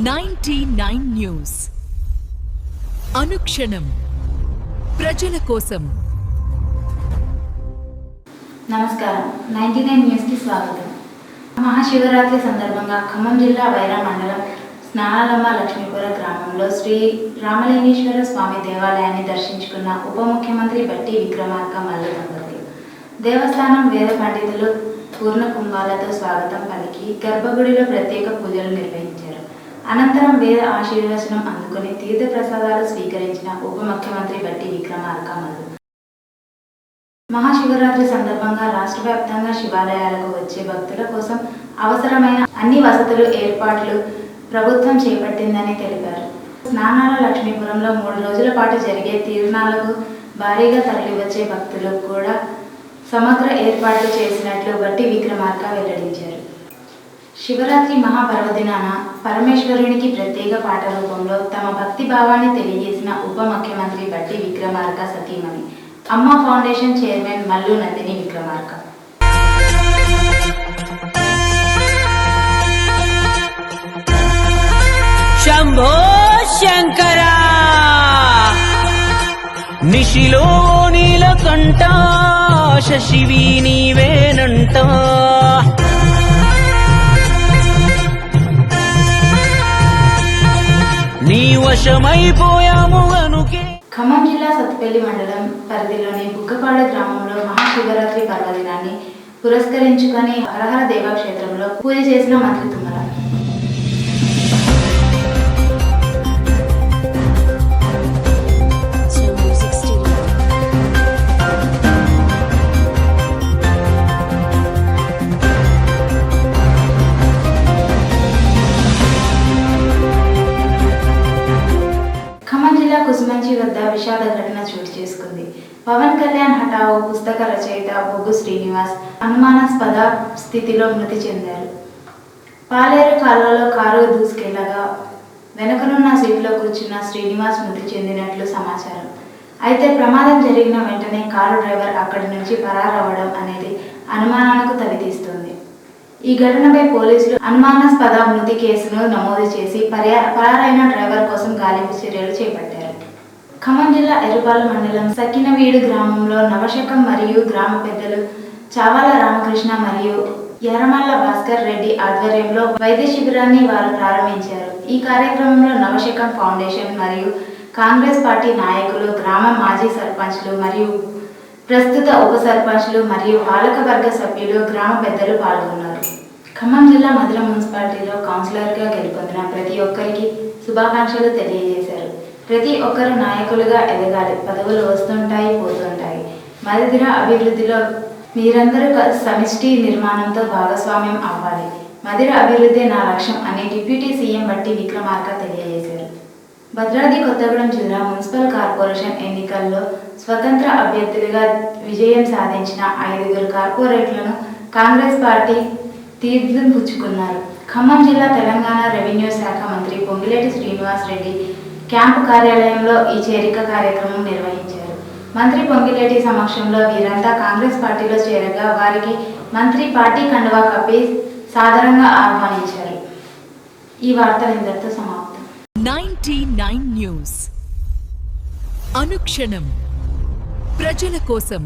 99 news అనుక్షణం ప్రజల కోసం. నమస్కారం. 99 న్యూస్కి స్వాగతం. మహాశివరాత్రి సందర్భంగా ఖమ్మం జిల్లా వైరా మండలం స్నానాలమ్మ లక్ష్మీపుర గ్రామంలో శ్రీ రామలింగేశ్వర స్వామి దేవాలయాన్ని దర్శించుకున్న ఉప ముఖ్యమంత్రి బట్టి విక్రమార్క మల్లు దంపతులు. దేవస్థానం వేద పండితులు పూర్ణ కుంభాలతో స్వాగతం పలికి గర్భగుడిలో ప్రత్యేక పూజలు నిర్వహించారు. అనంతరం వేద ఆశీర్వచనం అందుకుని తీర్థ ప్రసాదాలు స్వీకరించిన ఉప ముఖ్యమంత్రి బట్టి విక్రమార్క మల్లు. మహాశివరాత్రి సందర్భంగా రాష్ట్ర వ్యాప్తంగా శివాలయాలకు వచ్చే భక్తుల కోసం అవసరమైన అన్ని వసతులు ఏర్పాట్లు ప్రభుత్వం చేపట్టిందని తెలిపారు. స్నానాల లక్ష్మీపురంలో 3 రోజుల పాటు జరిగే తీర్థాలకు భారీగా తరలివచ్చే భక్తులు కూడా సమగ్ర ఏర్పాట్లు చేసినట్లు బట్టి విక్రమార్క వెల్లడించారు. శివరాత్రి మహాపర్వదినాన పరమేశ్వరునికి ప్రత్యేక పాట రూపంలో తమ భక్తి భావాన్ని తెలియజేసిన ఉప ముఖ్యమంత్రి బట్టి విక్రమార్క సతీమణి అమ్మ ఫౌండేషన్ చైర్మన్ మల్లు నందిని విక్రమార్క. శంభో శంకర నిశిలో నీలకంఠ శశివి నీవేనంట నీ వశమైపోయాము అనుకే. ఖమ్మం జిల్లా సత్తుపల్లి మండలం పరిధిలోని బుగ్గపాడు గ్రామంలో మహాశివరాత్రి పర్వదినాన్ని పురస్కరించుకొని హరహర దేవక్షేత్రంలో పూజ చేసిన మంత్రి తుమ్మల. కుసుమంచి వద్ద విషాద ఘటన చోటు చేసుకుంది. పవన్ కళ్యాణ్ హఠావో పుస్తక రచయిత బొగ్గు శ్రీనివాస్ అనుమానాస్పద స్థితిలో మృతి చెందారు. పాలేరు కాలువలో కారు దూసుకెళ్లగా వెనుకనున్న సీట్లో కూర్చున్న శ్రీనివాస్ మృతి చెందినట్లు సమాచారం. అయితే ప్రమాదం జరిగిన వెంటనే కారు డ్రైవర్ అక్కడి నుంచి పరారవడం అనేది అనుమానాలకు తవితీస్తుంది. ఈ ఘటనపై పోలీసులు అనుమానాస్పద మృతి కేసును నమోదు చేసి పరారైన డ్రైవర్ కోసం గాలింపు చర్యలు చేపట్టారు. ఖమ్మం జిల్లా ఎర్రపాలెం మండలం సకినవీడు గ్రామంలో నవశకం మరియు గ్రామ పెద్దలు చావాల రామకృష్ణ మరియు ఎర్రమల్ల భాస్కర్ రెడ్డి ఆధ్వర్యంలో వైద్య శిబిరాన్ని వారు ప్రారంభించారు. ఈ కార్యక్రమంలో నవశకం ఫౌండేషన్ మరియు కాంగ్రెస్ పార్టీ నాయకులు, గ్రామ మాజీ సర్పంచ్లు మరియు ప్రస్తుత ఉప సర్పంచ్లు మరియు పాలకవర్గ సభ్యులు, గ్రామ పెద్దలు పాల్గొన్నారు. ఖమ్మం జిల్లా మధుర మున్సిపాలిటీలో కౌన్సిలర్గా గెలుపొందిన ప్రతి ఒక్కరికి శుభాకాంక్షలు తెలియజేశారు. ప్రతి ఒక్కరు నాయకులుగా ఎదగాలి. పదవులు వస్తుంటాయి, పోతుంటాయి. మధుర అభివృద్ధిలో మీరందరూ సమిష్టి నిర్మాణంతో భాగస్వామ్యం అవ్వాలి. మధుర అభివృద్ధి నా లక్ష్యం అని డిప్యూటీ సీఎం బట్టి విక్రమార్క తెలియజేశారు. భద్రాద్రి కొత్తగూడెం జిల్లా మున్సిపల్ కార్పొరేషన్ ఎన్నికల్లో స్వతంత్ర అభ్యర్థులుగా విజయం సాధించిన 5 కార్పొరేట్లను కాంగ్రెస్ పార్టీ తీర్థం పుచ్చుకున్నారు. ఖమ్మం జిల్లా తెలంగాణ రెవెన్యూ శాఖ మంత్రి పొంగిలేటి శ్రీనివాస్ రెడ్డి క్యాంపు కార్యాలయంలో ఈ చేరిక కార్యక్రమం నిర్వహించారు. మంత్రి పొంగిలేటి సమక్షంలో వీరంతా కాంగ్రెస్ పార్టీలో చేరగా వారికి మంత్రి పార్టీ కండువా కప్పి సాదరంగా ఆహ్వానించారు. ఈ వార్తలు ఇంతటితో సమాప్తం. 99 న్యూస్ అనుక్షణం ప్రజల కోసం.